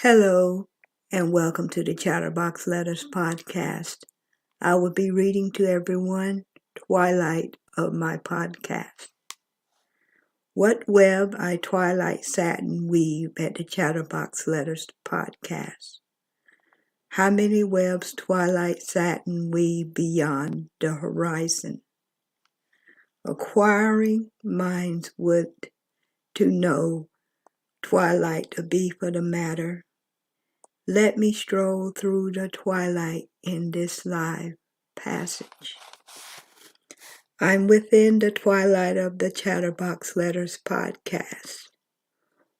Hello, and welcome to the Chatterbox Letters podcast. I will be reading to everyone Twilight of my podcast. What web I Twilight satin weave at the Chatterbox Letters podcast. How many webs Twilight satin weave beyond the horizon? Acquiring minds would to know Twilight the beef of the matter. Let me stroll through the twilight in this live passage. I'm within the twilight of the Chatterbox Letters podcast.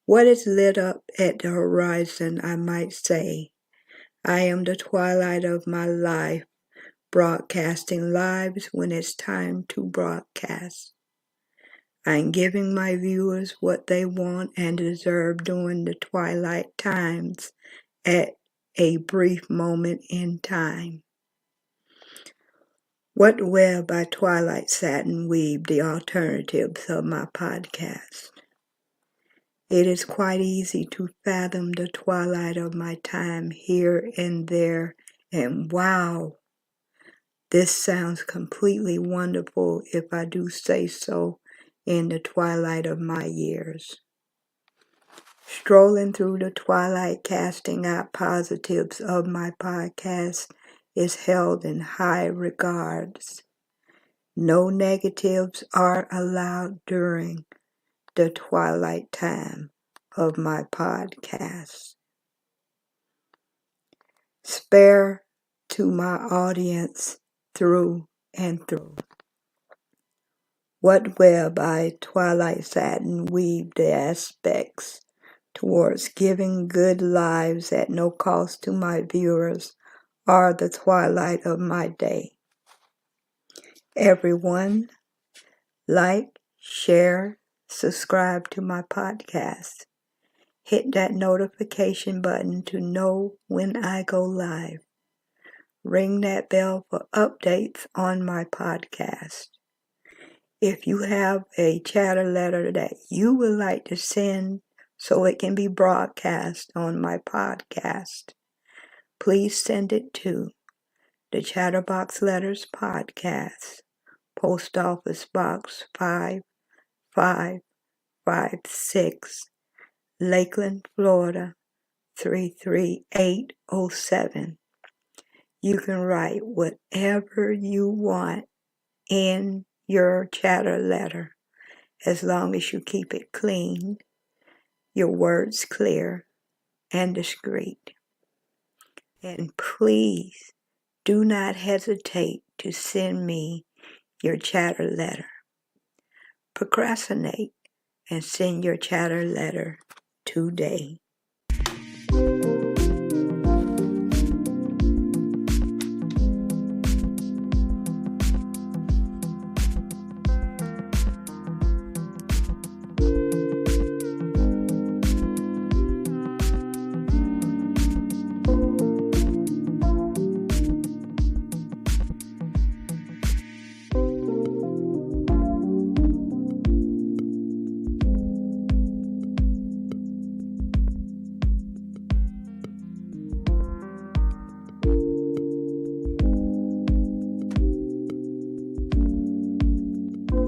What is lit up at the horizon, I might say. I am the twilight of my life, broadcasting lives when it's time to broadcast. I'm giving my viewers what they want and deserve during the twilight times at a brief moment in time. What web by Twilight satin weave the alternatives of my podcast. It is quite easy to fathom the twilight of my time here and there, and wow, this sounds completely wonderful if I do say so in the twilight of my years. Strolling through the twilight, casting out positives of my podcast is held in high regards. No negatives are allowed during the twilight time of my podcast. Spare to my audience through and through. What web I Twilight satin weave the aspects towards giving good lives at no cost to my viewers are the twilight of my day. Everyone, like, share, subscribe to my podcast. Hit that notification button to know when I go live. Ring that bell for updates on my podcast. If you have a chatter letter that you would like to send so it can be broadcast on my podcast, please send it to the Chatterbox Letters Podcast, Post Office Box 5556, Lakeland, Florida 33807. You can write whatever you want in your chatter letter, as long as you keep it clean, your words clear and discreet. And please do not hesitate to send me your chatter letter. Procrastinate and send your chatter letter today.